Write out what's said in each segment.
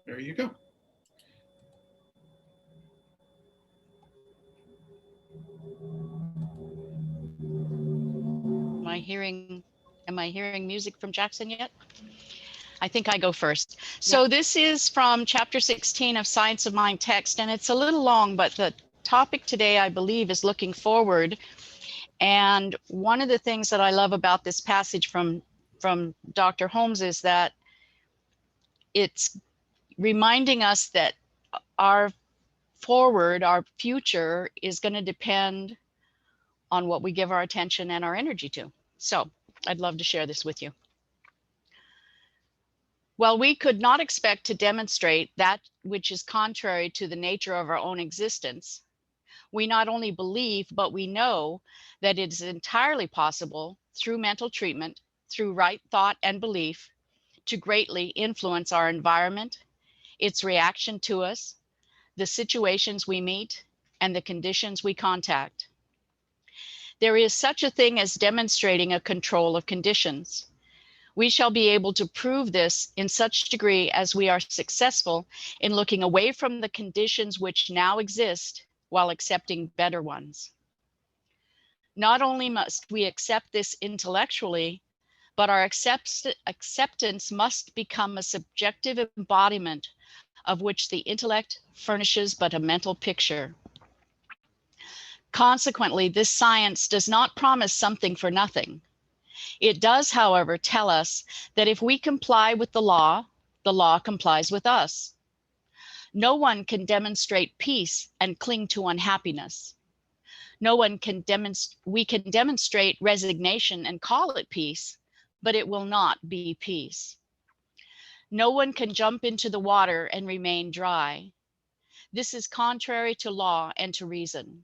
There you go. Am I hearing music from Jackson yet? I think I go first. Yeah. So this is from chapter 16 of Science of Mind text, and it's a little long, but the topic today, I believe, is looking forward. And one of the things that I love about this passage from Dr. Holmes is that it's reminding us that our future is going to depend on what we give our attention and our energy to. So I'd love to share this with you. While we could not expect to demonstrate that which is contrary to the nature of our own existence, we not only believe, but we know that it is entirely possible through mental treatment, through right thought and belief, to greatly influence our environment, its reaction to us, the situations we meet, and the conditions we contact. There is such a thing as demonstrating a control of conditions. We shall be able to prove this in such degree as we are successful in looking away from the conditions which now exist while accepting better ones. Not only must we accept this intellectually, but our acceptance must become a subjective embodiment of which the intellect furnishes but a mental picture. Consequently, this science does not promise something for nothing. It does, however, tell us that if we comply with the law complies with us. No one can demonstrate peace and cling to unhappiness. We can demonstrate resignation and call it peace, but it will not be peace. No one can jump into the water and remain dry. This is contrary to law and to reason.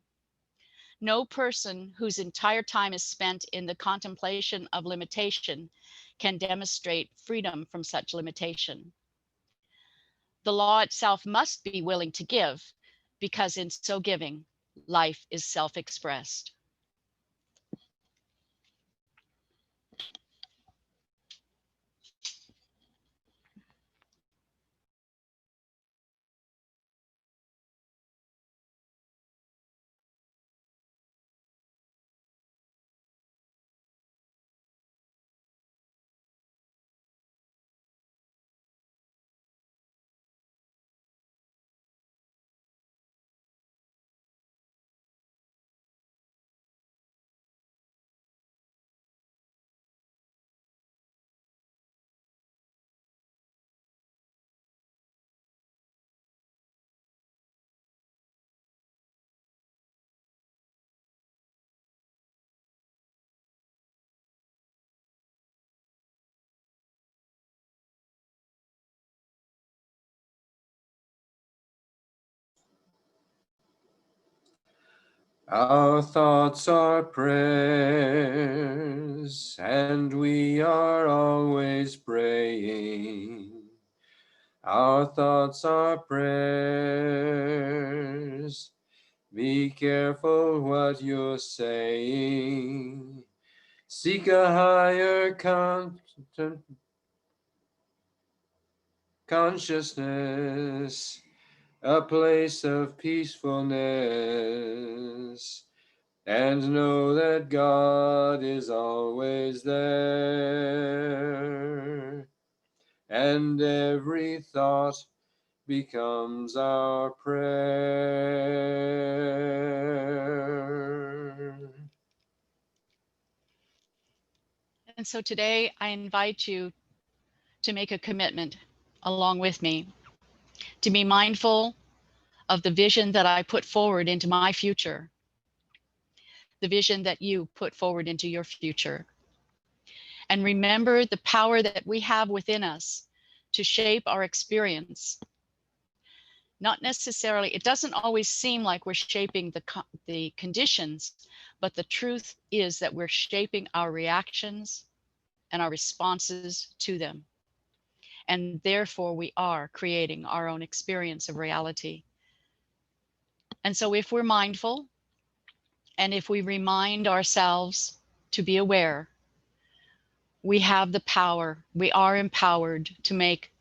No person whose entire time is spent in the contemplation of limitation can demonstrate freedom from such limitation. The law itself must be willing to give, because in so giving, life is self-expressed. Our thoughts are prayers, and we are always praying. Our thoughts are prayers. Be careful what you're saying. Seek a higher consciousness, a place of peacefulness, and know that God is always there, and every thought becomes our prayer. And so today I invite you to make a commitment along with me to be mindful of the vision that I put forward into my future, the vision that you put forward into your future. And remember the power that we have within us to shape our experience. Not necessarily, it doesn't always seem like we're shaping the conditions, but the truth is that we're shaping our reactions and our responses to them. And therefore we are creating our own experience of reality. And so if we're mindful, and if we remind ourselves to be aware, we have the power, we are empowered to make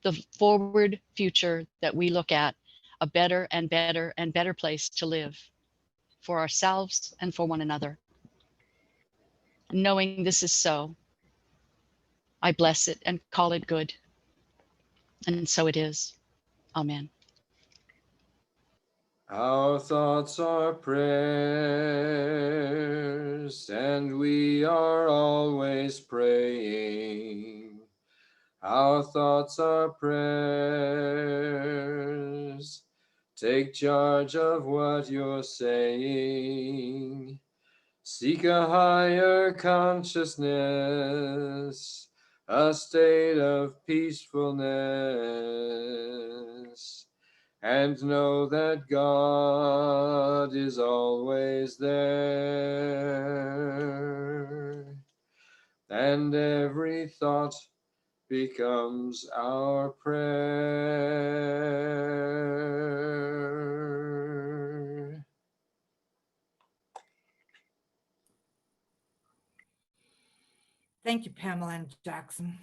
the forward future that we look at, a better and better and better place to live for ourselves and for one another. Knowing this is so, I bless it and call it good. And so it is. Amen. Our thoughts are prayers, and we are always praying. Our thoughts are prayers. Take charge of what you're saying. Seek a higher consciousness, a state of peacefulness, and know that God is always there. And every thought becomes our prayer. Thank you, Pamela and Jackson.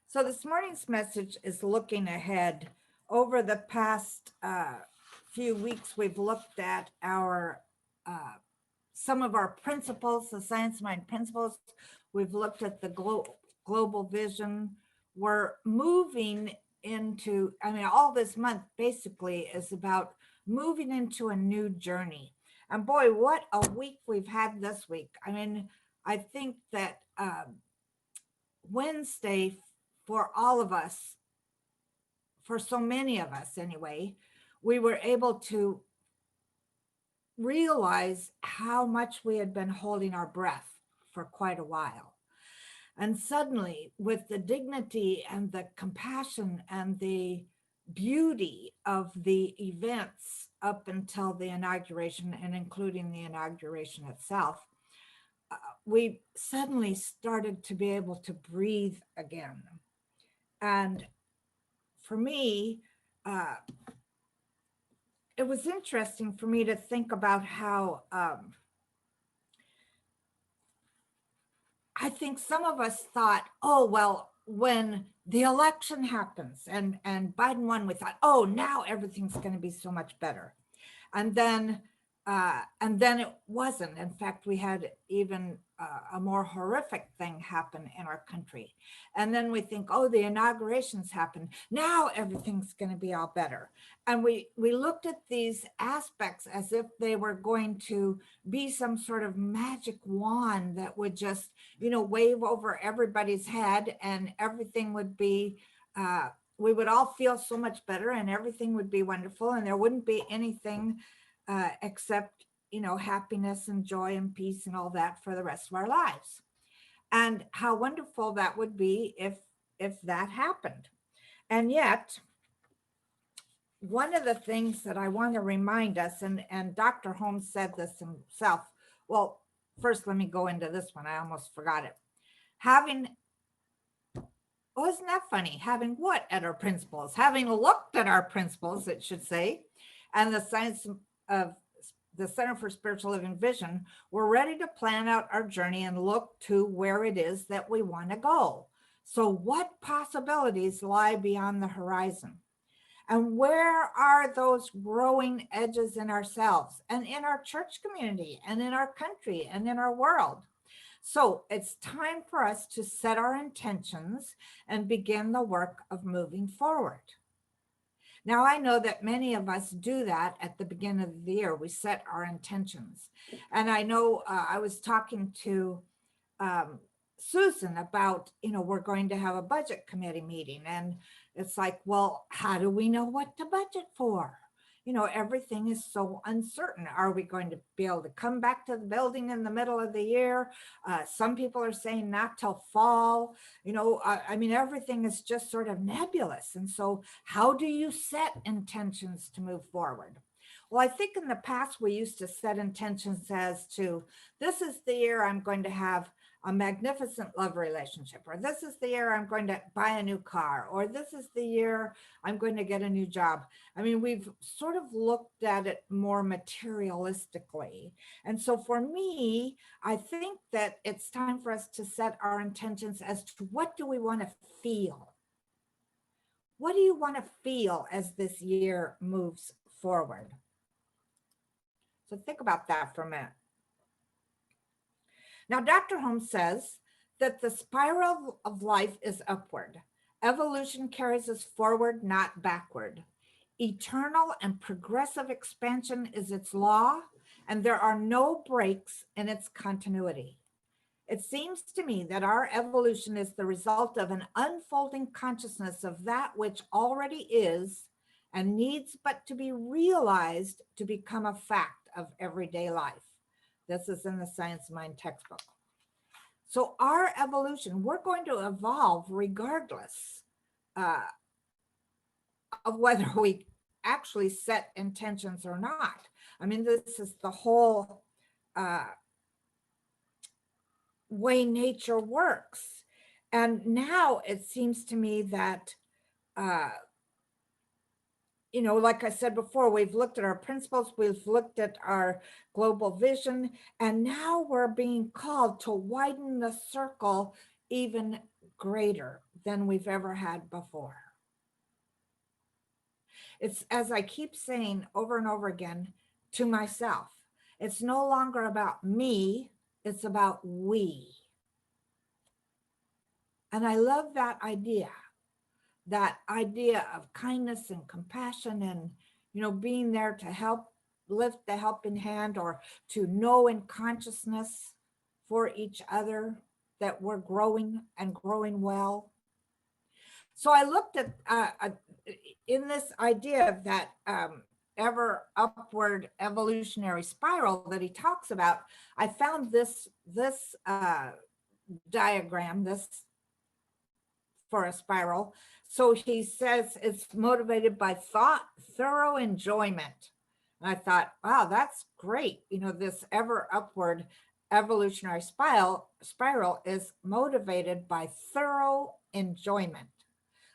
So this morning's message is looking ahead. Over the past few weeks, we've looked at our some of our principles, the science mind principles. We've looked at the global vision. We're moving into, all this month basically is about moving into a new journey. And boy, what a week we've had this week. I think that Wednesday, for all of us, for so many of us anyway, we were able to realize how much we had been holding our breath for quite a while. And suddenly, with the dignity and the compassion and the beauty of the events up until the inauguration and including the inauguration itself, we suddenly started to be able to breathe again. And for me, it was interesting for me to think about how I think some of us thought, oh, well, when the election happens and Biden won, we thought, oh, now everything's going to be so much better. And then it wasn't. In fact, we had even a more horrific thing happen in our country. And then we think, oh, the inaugurations happened. Now everything's going to be all better. And we looked at these aspects as if they were going to be some sort of magic wand that would just, wave over everybody's head and everything would be, we would all feel so much better and everything would be wonderful and there wouldn't be anything except, happiness and joy and peace and all that for the rest of our lives. And how wonderful that would be if that happened. And yet, one of the things that I want to remind us, and Dr. Holmes said this himself. Well, first, let me go into this one. I almost forgot it. Isn't that funny? Having what at our principles? Having looked at our principles, it should say, and the science of the Center for Spiritual Living Vision, we're ready to plan out our journey and look to where it is that we want to go. So what possibilities lie beyond the horizon? And where are those growing edges in ourselves and in our church community and in our country and in our world? So it's time for us to set our intentions and begin the work of moving forward. Now, I know that many of us do that at the beginning of the year. We set our intentions. And I know I was talking to Susan about, we're going to have a budget committee meeting. And it's like, well, how do we know what to budget for? Everything is so uncertain. Are we going to be able to come back to the building in the middle of the year? Some people are saying not till fall. Everything is just sort of nebulous. And so how do you set intentions to move forward? Well, I think in the past, we used to set intentions as to, this is the year I'm going to have a magnificent love relationship, or this is the year I'm going to buy a new car, or this is the year I'm going to get a new job. I mean, we've sort of looked at it more materialistically. And so for me, I think that it's time for us to set our intentions as to what do we want to feel? What do you want to feel as this year moves forward? So think about that for a minute. Now, Dr. Holmes says that the spiral of life is upward. Evolution carries us forward, not backward. Eternal and progressive expansion is its law, and there are no breaks in its continuity. It seems to me that our evolution is the result of an unfolding consciousness of that which already is and needs but to be realized to become a fact of everyday life. This is in the Science Mind textbook. So our evolution, we're going to evolve regardless of whether we actually set intentions or not. I mean, this is the whole way nature works. And now it seems to me that you know, like I said before, we've looked at our principles, we've looked at our global vision, and now we're being called to widen the circle even greater than we've ever had before. It's, as I keep saying over and over again to myself, it's no longer about me, it's about we. And I love that idea of kindness and compassion and, you know, being there to help lift the helping hand, or to know in consciousness for each other that we're growing and growing well. So I looked at in this idea of that ever upward evolutionary spiral that he talks about, I found this diagram, this for a spiral. So he says it's motivated by thought, thorough enjoyment. And I thought, wow, that's great. You know, this ever upward evolutionary spiral is motivated by thorough enjoyment,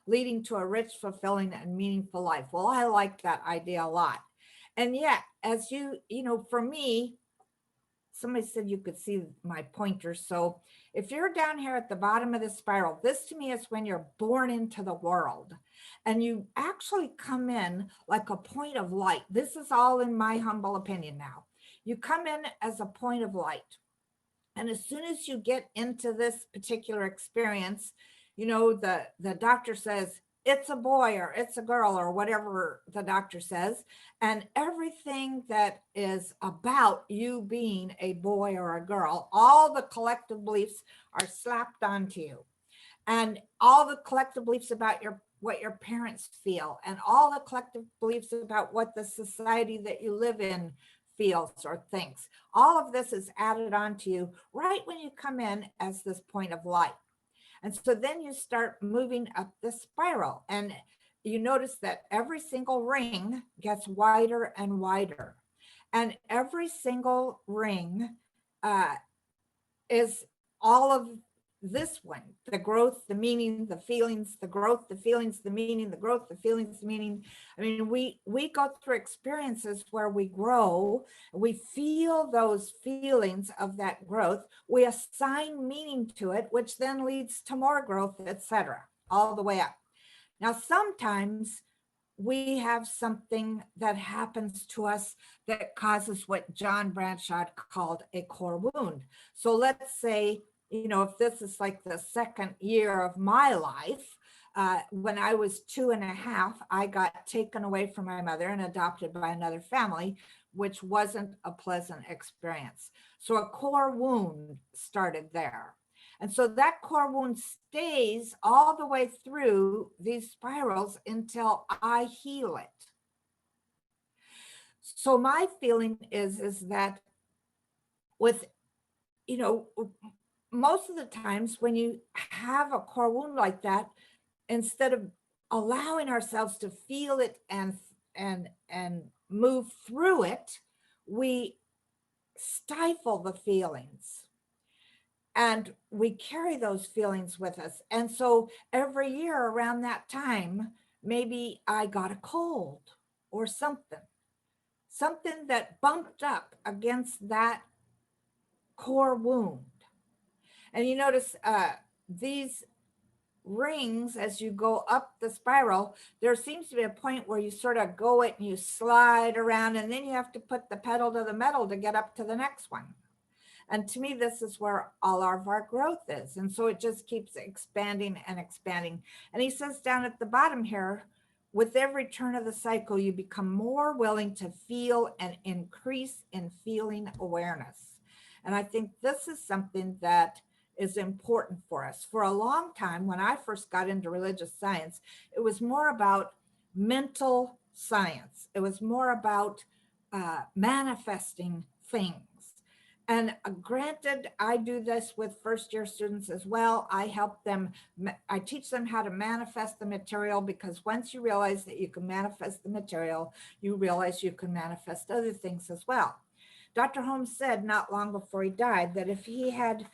leading to a rich, fulfilling, and meaningful life. Well, I like that idea a lot. And yet, as you know, for me, somebody said you could see my pointer. So if you're down here at the bottom of the spiral, this to me is when you're born into the world and you actually come in like a point of light. This is all in my humble opinion now. You come in as a point of light. And as soon as you get into this particular experience, you know, the doctor says, it's a boy or it's a girl or whatever the doctor says. And everything that is about you being a boy or a girl, all the collective beliefs are slapped onto you. And all the collective beliefs about what your parents feel, and all the collective beliefs about what the society that you live in feels or thinks. All of this is added onto you right when you come in as this point of light. And so then you start moving up the spiral, and you notice that every single ring gets wider and wider. And every single ring is all of this one: the growth, the meaning, the feelings, the growth, the feelings, the meaning, the growth, the feelings, the meaning. I mean, we go through experiences where we grow, we feel those feelings of that growth, we assign meaning to it, which then leads to more growth, etc., all the way up. Now, sometimes we have something that happens to us that causes what John Bradshaw called a core wound. So let's say, you know, if this is like the second year of my life, when I was 2.5, I got taken away from my mother and adopted by another family, which wasn't a pleasant experience. So a core wound started there. And so that core wound stays all the way through these spirals until I heal it. So my feeling is that with, you know, most of the times when you have a core wound like that, instead of allowing ourselves to feel it and move through it, we stifle the feelings. And we carry those feelings with us. And so every year around that time, maybe I got a cold or something that bumped up against that core wound. And you notice these rings, as you go up the spiral, there seems to be a point where you sort of go it and you slide around, and then you have to put the pedal to the metal to get up to the next one. And to me, this is where all of our growth is. And so it just keeps expanding and expanding. And he says down at the bottom here, with every turn of the cycle, you become more willing to feel and increase in feeling awareness. And I think this is something that is important for us. For a long time, when I first got into religious science, it was more about mental science. It was more about manifesting things. And granted, I do this with first-year students as well. I help them, I teach them how to manifest the material, because once you realize that you can manifest the material, you realize you can manifest other things as well. Dr. Holmes said not long before he died that if he had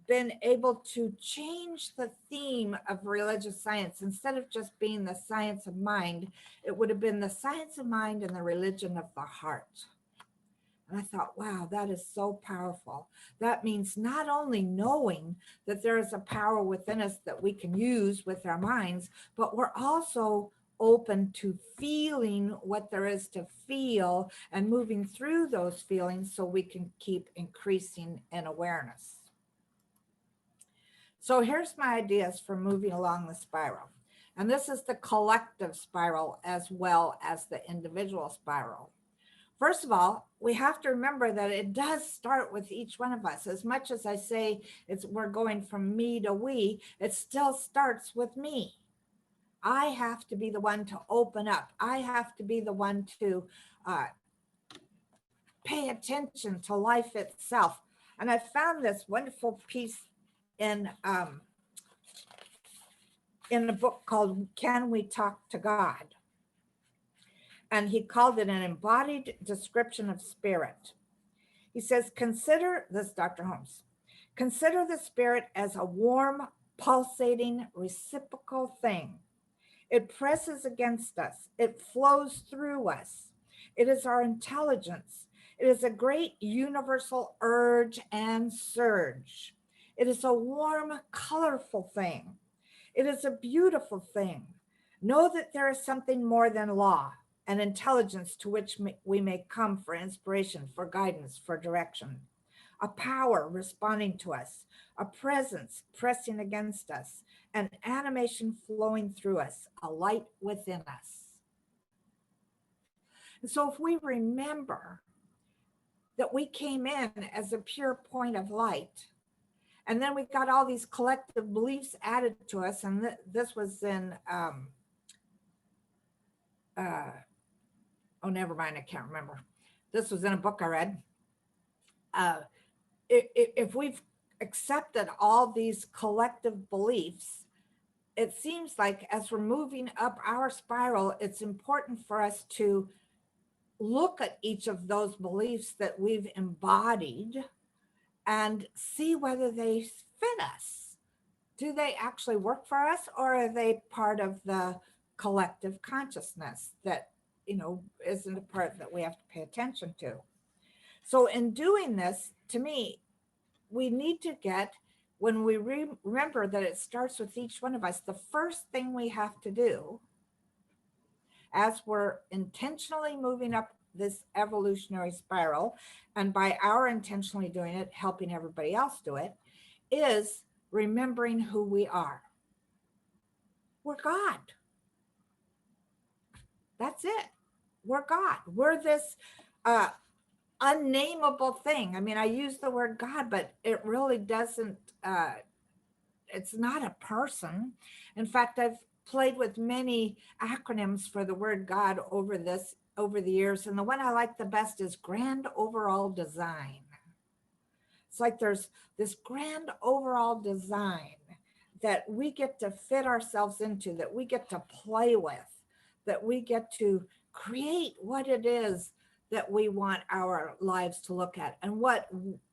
been able to change the theme of religious science, instead of just being the science of mind, it would have been the science of mind and the religion of the heart. And I thought, wow, that is so powerful. That means not only knowing that there is a power within us that we can use with our minds, but we're also open to feeling what there is to feel and moving through those feelings so we can keep increasing in awareness. So here's my ideas for moving along the spiral. And this is the collective spiral as well as the individual spiral. First of all, we have to remember that it does start with each one of us. As much as I say we're going from me to we, it still starts with me. I have to be the one to open up. I have to be the one to pay attention to life itself. And I found this wonderful piece in a book called Can We Talk to God? And he called it an embodied description of spirit. He says, consider this, Dr. Holmes, consider the spirit as a warm, pulsating, reciprocal thing. It presses against us. It flows through us. It is our intelligence. It is a great universal urge and surge. It is a warm, colorful thing. It is a beautiful thing. Know that there is something more than law, an intelligence to which we may come for inspiration, for guidance, for direction, a power responding to us, a presence pressing against us, an animation flowing through us, a light within us. And so if we remember that we came in as a pure point of light, and then we got all these collective beliefs added to us, and this was in, oh, never mind, I can't remember. This was in a book I read. If we've accepted all these collective beliefs, it seems like as we're moving up our spiral, it's important for us to look at each of those beliefs that we've embodied and see whether they fit us. Do they actually work for us, or are they part of the collective consciousness that, isn't a part that we have to pay attention to? So in doing this, to me, we need to get, when we remember that it starts with each one of us, the first thing we have to do as we're intentionally moving up this evolutionary spiral, and by our intentionally doing it, helping everybody else do it, is remembering who we are. We're God. That's it. We're God. We're this unnameable thing. I mean, I use the word God, but it really doesn't, it's not a person. In fact, I've played with many acronyms for the word God over the years. And the one I like the best is grand overall design. It's like there's this grand overall design that we get to fit ourselves into, that we get to play with, that we get to create what it is that we want our lives to look at and what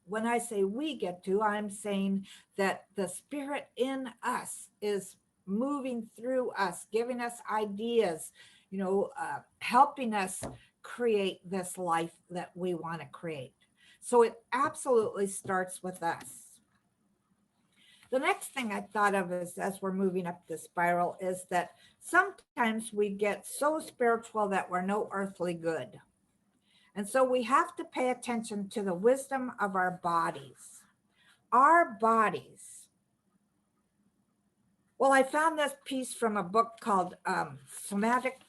when I say we get to, I'm saying that the spirit in us is moving through us, giving us ideas, helping us create this life that we want to create. So it absolutely starts with us. The next thing I thought of is, as we're moving up the spiral, is that sometimes we get so spiritual that we're no earthly good. And so we have to pay attention to the wisdom of our bodies. Our bodies. Well, I found this piece from a book called Somatic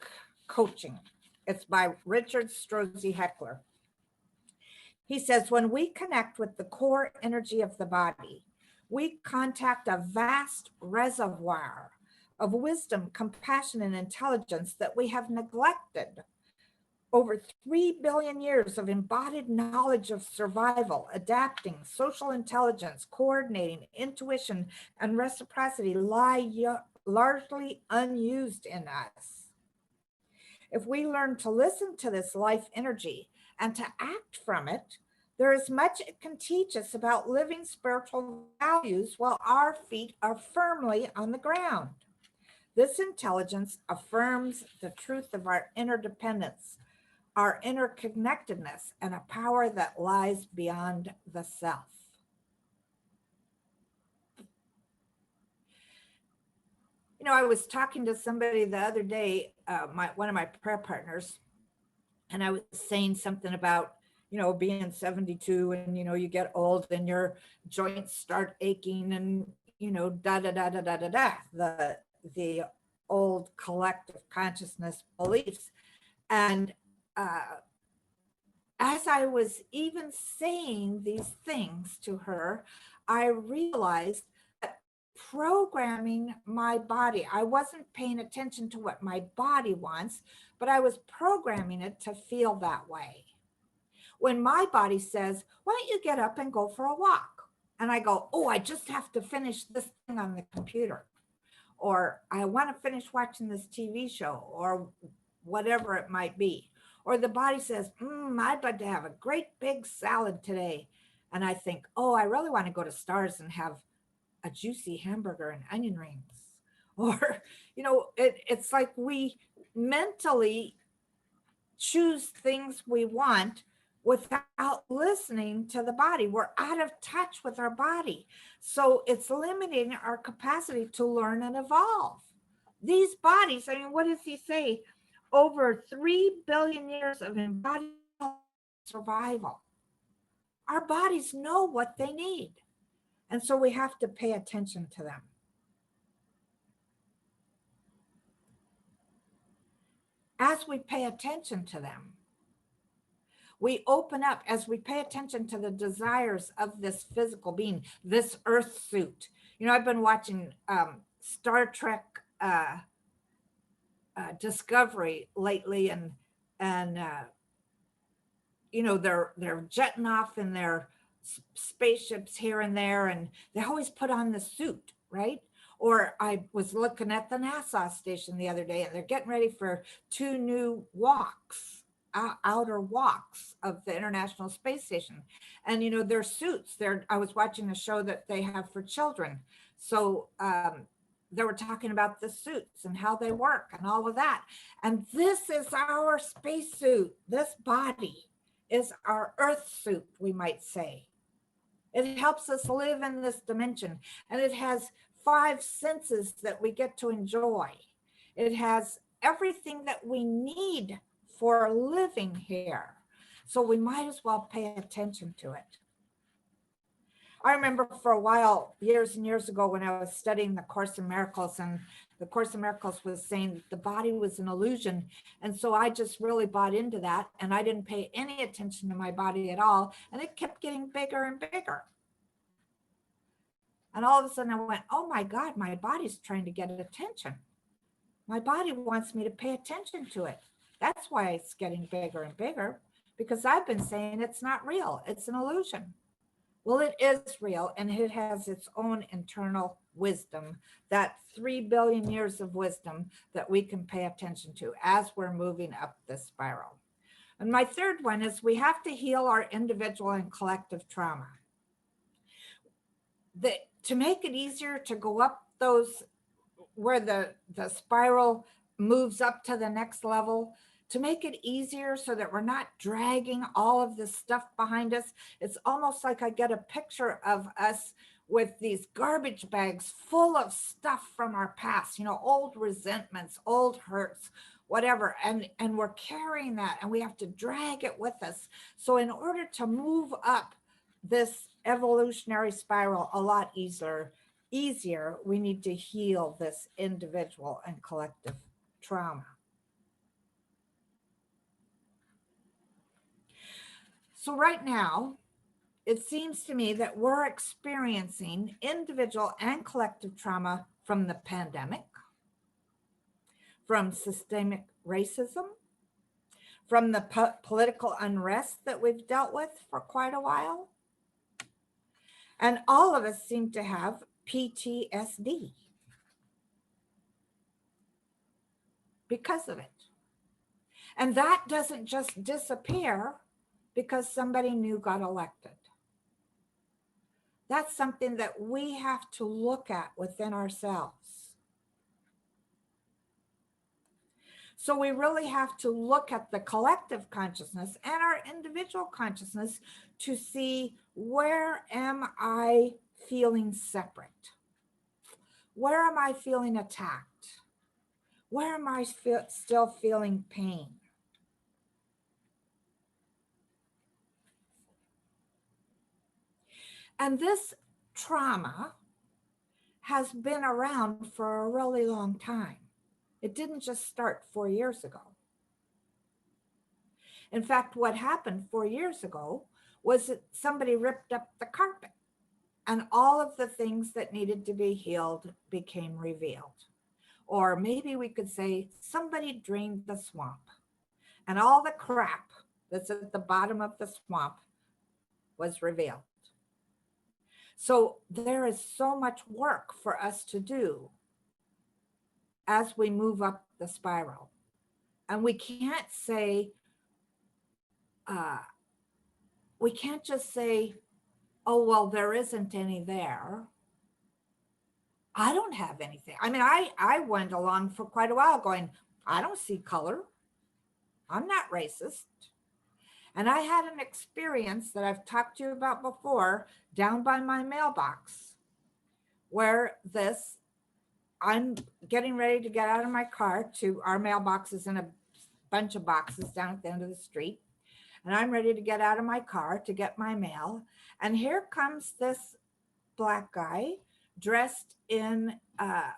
Coaching. It's by Richard Strozzi Heckler. He says, when we connect with the core energy of the body, we contact a vast reservoir of wisdom, compassion, and intelligence that we have neglected. Over 3 billion years of embodied knowledge of survival, adapting, social intelligence, coordinating, intuition, and reciprocity lie largely unused in us. If we learn to listen to this life energy and to act from it, there is much it can teach us about living spiritual values while our feet are firmly on the ground. This intelligence affirms the truth of our interdependence, our interconnectedness, and a power that lies beyond the self. I was talking to somebody the other day, one of my prayer partners, and I was saying something about, being 72 and, you get old and your joints start aching and, the old collective consciousness beliefs. And as I was even saying these things to her, I realized that programming my body, I wasn't paying attention to what my body wants, but I was programming it to feel that way. When my body says, why don't you get up and go for a walk? And I go, oh, I just have to finish this thing on the computer. Or I want to finish watching this TV show, or whatever it might be. Or the body says, I'd like to have a great big salad today. And I think, oh, I really want to go to Stars and have a juicy hamburger and onion rings. Or, it's like we mentally choose things we want without listening to the body. We're out of touch with our body. So it's limiting our capacity to learn and evolve. These bodies, what does he say? Over 3 billion years of embodied survival. Our bodies know what they need. And so we have to pay attention to them. As we pay attention to them, we open up, as we pay attention to the desires of this physical being, this earth suit. I've been watching Star Trek Discovery lately, and they're jetting off in their spaceships here and there, and they always put on the suit, right? Or I was looking at the NASA station the other day, and they're getting ready for 2 new walks, outer walks of the International Space Station. And, their suits, I was watching a show that they have for children. So they were talking about the suits and how they work and all of that. And this is our spacesuit. This body is our earth suit, we might say. It helps us live in this dimension. And it has 5 senses that we get to enjoy. It has everything that we need for living here. So we might as well pay attention to it. I remember for a while, years and years ago, when I was studying the Course in Miracles, and the Course in Miracles was saying that the body was an illusion. And so I just really bought into that, and I didn't pay any attention to my body at all. And it kept getting bigger and bigger. And all of a sudden I went, oh my God, my body's trying to get attention. My body wants me to pay attention to it. That's why it's getting bigger and bigger, because I've been saying it's not real. It's an illusion. Well, it is real, and it has its own internal wisdom, that 3 billion years of wisdom that we can pay attention to as we're moving up this spiral. And my third one is we have to heal our individual and collective trauma. to make it easier to go up those, where the spiral moves up to the next level, to make it easier so that we're not dragging all of this stuff behind us. It's almost like I get a picture of us with these garbage bags full of stuff from our past, old resentments, old hurts, whatever. And we're carrying that and we have to drag it with us. So in order to move up this evolutionary spiral a lot easier, we need to heal this individual and collective trauma. So right now, it seems to me that we're experiencing individual and collective trauma from the pandemic, from systemic racism, from the political unrest that we've dealt with for quite a while. And all of us seem to have PTSD because of it. And that doesn't just disappear because somebody new got elected. That's something that we have to look at within ourselves. So we really have to look at the collective consciousness and our individual consciousness to see, where am I feeling separate? Where am I feeling attacked? Where am I still feeling pain? And this trauma has been around for a really long time. It didn't just start 4 years ago. In fact, what happened 4 years ago was that somebody ripped up the carpet and all of the things that needed to be healed became revealed. Or maybe we could say somebody drained the swamp and all the crap that's at the bottom of the swamp was revealed. So there is so much work for us to do as we move up the spiral. And we can't say, we can't just say, oh, well, there isn't any there. I don't have anything. I mean, I went along for quite a while going, I don't see color. I'm not racist. And I had an experience that I've talked to you about before down by my mailbox, where I'm getting ready to get out of my car to our mailbox is in a bunch of boxes down at the end of the street. And I'm ready to get out of my car to get my mail. And here comes this Black guy dressed in a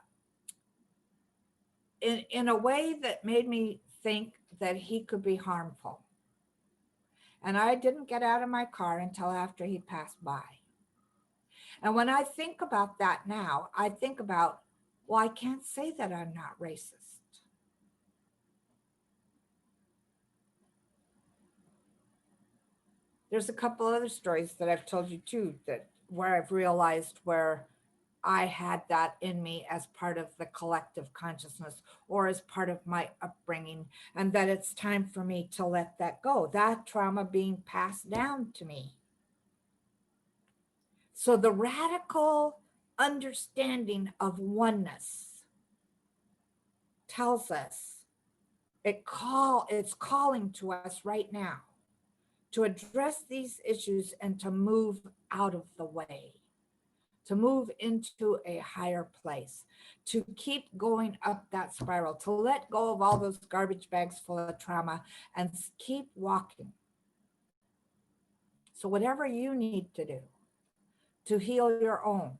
way that made me think that he could be harmful. And I didn't get out of my car until after he passed by. And when I think about that now, I think about, well, I can't say that I'm not racist. There's a couple other stories that I've told you too, that where I've realized where I had that in me as part of the collective consciousness or as part of my upbringing, and that it's time for me to let that go, that trauma being passed down to me. So the radical understanding of oneness tells us it's calling to us right now to address these issues and to move out of the way, to move into a higher place, to keep going up that spiral, to let go of all those garbage bags full of trauma and keep walking. So whatever you need to do to heal your own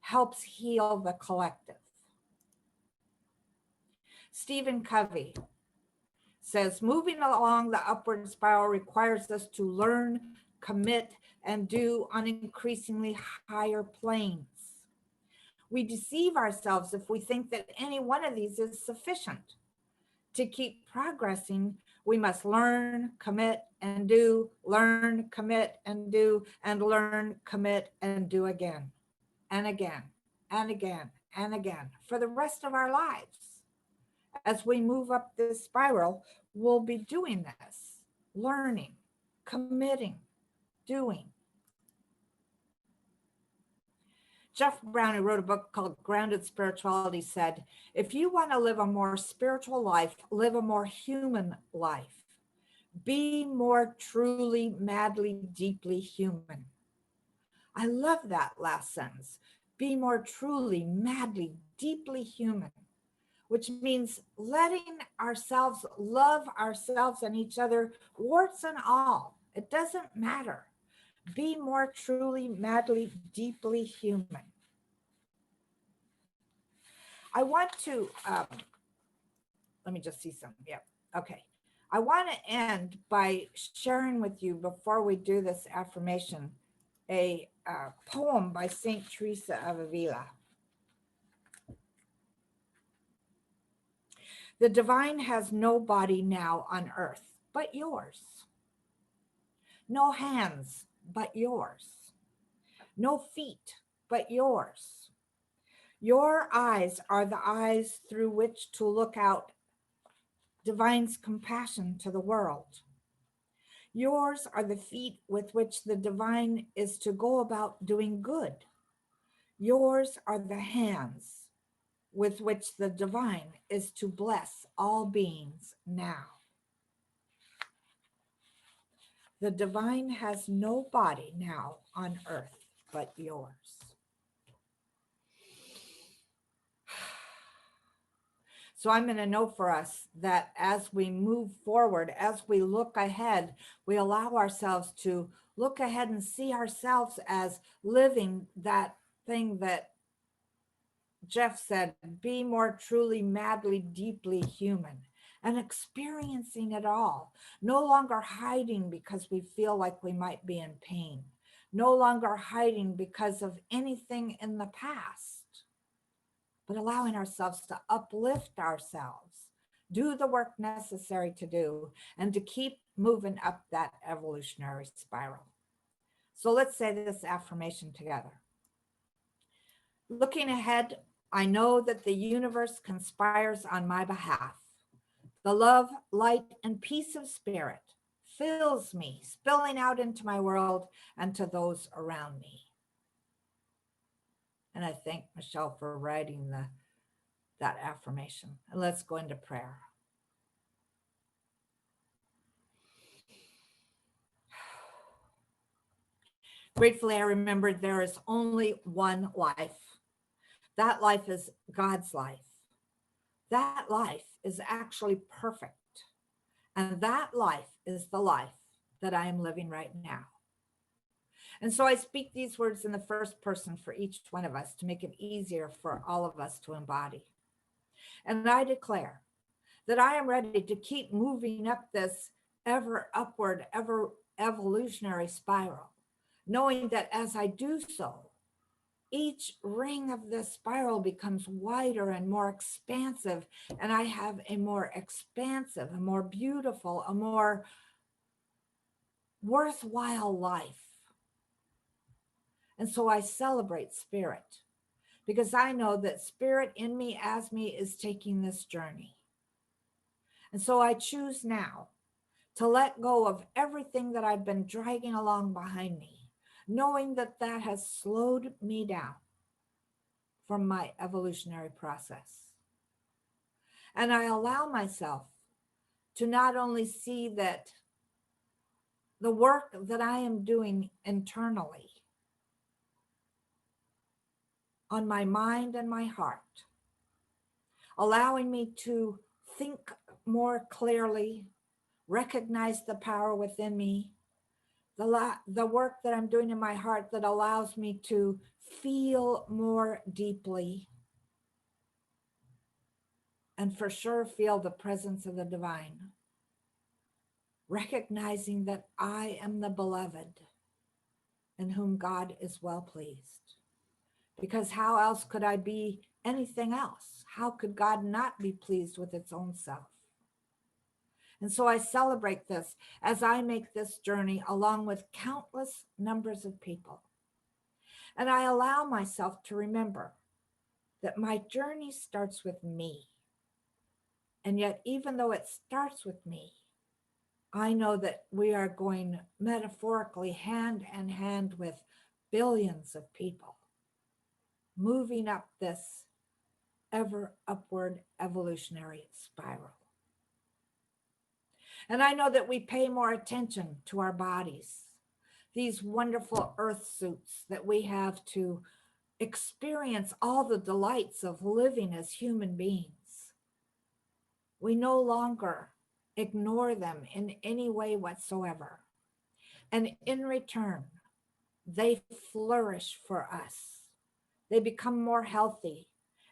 helps heal the collective. Stephen Covey says, moving along the upward spiral requires us to learn, commit, and do on increasingly higher planes. We deceive ourselves if we think that any one of these is sufficient. To keep progressing, we must learn, commit, and do, learn, commit, and do, and learn, commit, and do again, and again, and again, and again, for the rest of our lives. As we move up this spiral, we'll be doing this, learning, committing, doing. Jeff Brown, who wrote a book called Grounded Spirituality, said, if you want to live a more spiritual life, live a more human life. Be more truly, madly, deeply human. I love that last sentence. Be more truly, madly, deeply human, which means letting ourselves love ourselves and each other, warts and all. It doesn't matter. Be more truly, madly, deeply human. I want to, let me just see something. Yeah, okay. I want to end by sharing with you, before we do this affirmation, a poem by Saint Teresa of Avila. The divine has no body now on earth but yours, no hands but yours, no feet but yours. Your eyes are the eyes through which to look out divine's compassion to the world. Yours are the feet with which the divine is to go about doing good. Yours are the hands with which the divine is to bless all beings now. The divine has no body now on earth but yours. So I'm going to know for us that as we move forward, as we look ahead, we allow ourselves to look ahead and see ourselves as living that thing that Jeff said, be more truly, madly, deeply human, and experiencing it all. No longer hiding because we feel like we might be in pain. No longer hiding because of anything in the past, but allowing ourselves to uplift ourselves, do the work necessary to do, and to keep moving up that evolutionary spiral. So let's say this affirmation together. Looking ahead, I know that the universe conspires on my behalf. The love, light, and peace of spirit fills me, spilling out into my world and to those around me. And I thank Michelle for writing that affirmation. And let's go into prayer. Gratefully, I remembered there is only one life. That life is God's life. That life is actually perfect. And that life is the life that I am living right now. And so I speak these words in the first person for each one of us to make it easier for all of us to embody. And I declare that I am ready to keep moving up this ever upward, ever evolutionary spiral, knowing that as I do so, each ring of this spiral becomes wider and more expansive, and I have a more expansive, a more beautiful, a more worthwhile life. And so I celebrate spirit, because I know that spirit in me, as me, is taking this journey. And so I choose now to let go of everything that I've been dragging along behind me, knowing that that has slowed me down from my evolutionary process. And I allow myself to not only see that the work that I am doing internally on my mind and my heart, allowing me to think more clearly, recognize the power within me, the work that I'm doing in my heart that allows me to feel more deeply, and for sure feel the presence of the divine, recognizing that I am the beloved in whom God is well pleased. Because how else could I be anything else? How could God not be pleased with its own self? And so I celebrate this as I make this journey along with countless numbers of people. And I allow myself to remember that my journey starts with me. And yet, even though it starts with me, I know that we are going metaphorically hand in hand with billions of people. moving up this ever upward evolutionary spiral. And I know that we pay more attention to our bodies, these wonderful earth suits that we have to experience all the delights of living as human beings. We no longer ignore them in any way whatsoever. And in return, they flourish for us. They become more healthy.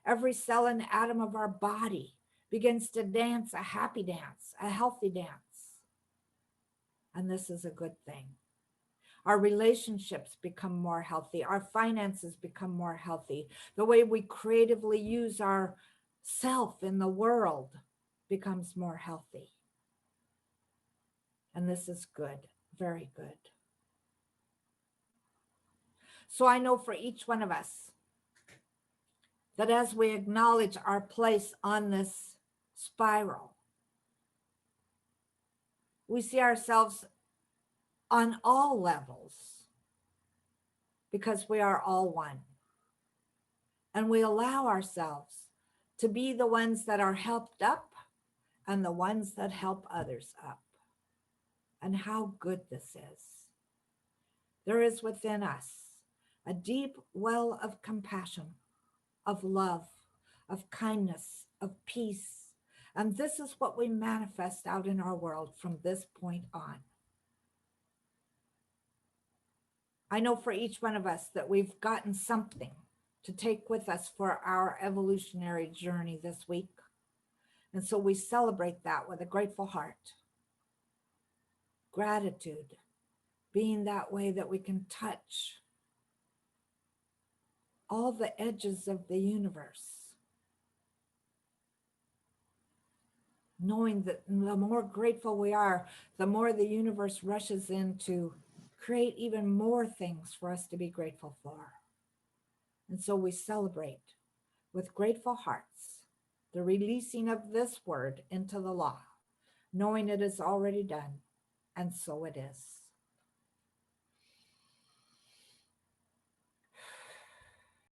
Every cell and atom of our body begins to dance a happy dance, a healthy dance. And this is a good thing. Our relationships become more healthy. Our finances become more healthy. The way we creatively use our self in the world becomes more healthy. And this is good, very good. So I know for each one of us that as we acknowledge our place on this spiral, we see ourselves on all levels because we are all one. And we allow ourselves to be the ones that are helped up and the ones that help others up. And how good this is. There is within us a deep well of compassion, of love, of kindness, of peace. And this is what we manifest out in our world from this point on. I know for each one of us that we've gotten something to take with us for our evolutionary journey this week. And so we celebrate that with a grateful heart. Gratitude, being that way that we can touch all the edges of the universe. Knowing that the more grateful we are, the more the universe rushes in to create even more things for us to be grateful for. And so we celebrate with grateful hearts the releasing of this word into the law, knowing it is already done, and so it is.